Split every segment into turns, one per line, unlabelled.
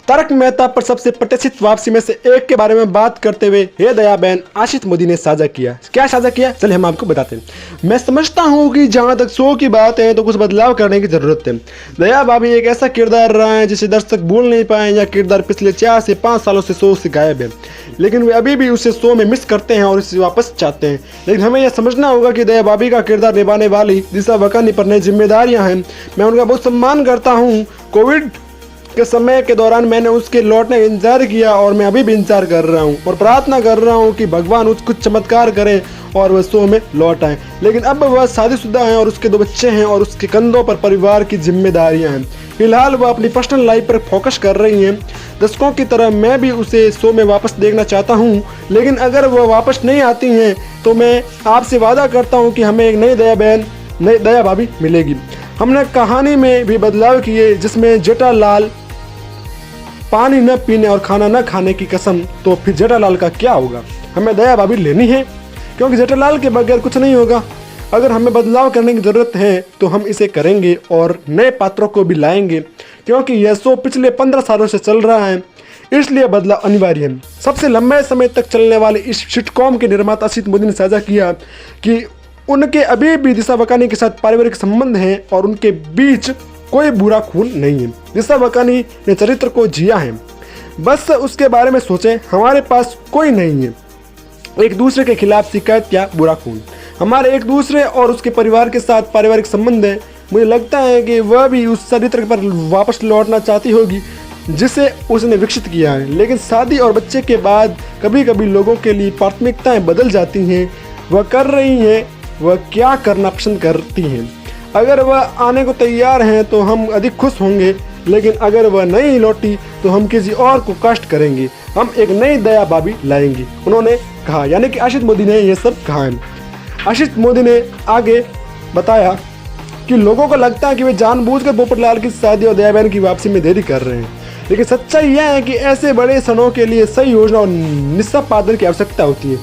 तारक मेहता पर सबसे प्रतिष्ठित वापसी में से एक के बारे में बात करते हुए हे दया बहन आशिष मोदी ने साझा किया। क्या साझा किया, चलिए हम आपको बताते हैं। मैं समझता हूं कि जहां तक शो की बात है तो कुछ बदलाव करने की जरूरत है। दया भाभी एक ऐसा किरदार रहा है जिसे दर्शक भूल नहीं पाए, या किरदार पिछले 4 से 5 सालों से शो से गायब है, लेकिन वे अभी भी उसे शो में मिस करते हैं और इसे वापस चाहते हैं। लेकिन हमें यह समझना होगा कि दया भाभी का किरदार निभाने वाली दिशा वकानी पर नई जिम्मेदारियां हैं। मैं उनका बहुत सम्मान करता हूँ। कोविड के समय के दौरान मैंने उसके लौटने का इंतजार किया और मैं अभी भी इंतजार कर रहा हूँ और प्रार्थना कर रहा हूँ कि भगवान कुछ चमत्कार करे और वह शो में लौट आए। लेकिन अब वह शादीशुदा है और उसके 2 बच्चे हैं और उसके कंधों पर परिवार की जिम्मेदारियां हैं। फिलहाल वह अपनी पर्सनल लाइफ पर फोकस कर रही हैं। दर्शकों की तरह मैं भी उसे शो में वापस देखना चाहता हूँ, लेकिन अगर वह वापस नहीं आती हैं तो मैं आपसे वादा करता हूँ कि हमें एक नई दया भाभी मिलेगी। हमने कहानी में भी बदलाव किए, जिसमें जेठालाल पानी न पीने और खाना न खाने की कसम, तो फिर जेठालाल का क्या होगा? हमें दया भाभी लेनी है, क्योंकि जेठालाल के बगैर कुछ नहीं होगा। अगर हमें बदलाव करने की ज़रूरत है तो हम इसे करेंगे और नए पात्रों को भी लाएंगे, क्योंकि यह शो पिछले 15 सालों से चल रहा है, इसलिए बदलाव अनिवार्य है। सबसे लंबे समय तक चलने वाले इस सिटकॉम के निर्माता आशिष मोदी ने साझा किया कि उनके अभी भी दिशा वकानी के साथ पारिवारिक संबंध हैं और उनके बीच कोई बुरा खून नहीं है। दिशा वकानी ने चरित्र को जिया है, बस उसके बारे में सोचें। हमारे पास कोई नहीं है एक दूसरे के खिलाफ शिकायत या बुरा खून। हमारे एक दूसरे और उसके परिवार के साथ पारिवारिक संबंध है। मुझे लगता है कि वह भी उस चरित्र पर वापस लौटना चाहती होगी जिसे उसने विकसित किया है। लेकिन शादी और बच्चे के बाद कभी कभी लोगों के लिए प्राथमिकताएं बदल जाती हैं। वह कर रही हैं, वह क्या करना पसंद करती हैं। अगर वह आने को तैयार हैं तो हम अधिक खुश होंगे, लेकिन अगर वह नहीं लौटी तो हम किसी और को कष्ट करेंगे। हम एक नई दया भाभी लाएंगे, उन्होंने कहा। यानी कि आशिष मोदी ने यह सब कहा है। आशिष मोदी ने आगे बताया कि लोगों को लगता है कि वे जानबूझकर पोपटलाल की शादी और दया बहन की वापसी में देरी कर रहे हैं, लेकिन सच्चाई यह है कि ऐसे बड़े क्षणों के लिए सही योजना और निष्पादन की आवश्यकता होती है।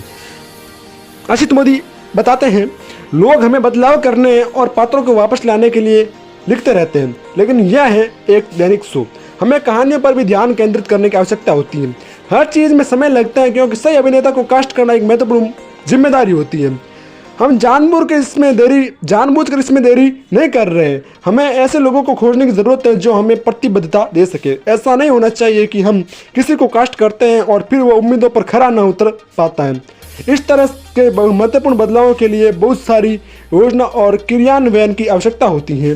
आशिष मोदी बताते हैं, लोग हमें बदलाव करने और पात्रों को वापस लाने के लिए लिखते रहते हैं, लेकिन यह है एक दैनिक शो। हमें कहानियों पर भी ध्यान केंद्रित करने की आवश्यकता होती है। हर चीज़ में समय लगता है, क्योंकि सही अभिनेता को कास्ट करना एक महत्वपूर्ण जिम्मेदारी होती है। हम जानबूझकर इसमें देरी नहीं कर रहे हैं। हमें ऐसे लोगों को खोजने की ज़रूरत है जो हमें प्रतिबद्धता दे सके। ऐसा नहीं होना चाहिए कि हम किसी को कास्ट करते हैं और फिर वो उम्मीदों पर खरा न उतर पाता है। इस तरह के महत्वपूर्ण बदलावों के लिए बहुत सारी योजना और क्रियान्वयन की आवश्यकता होती है।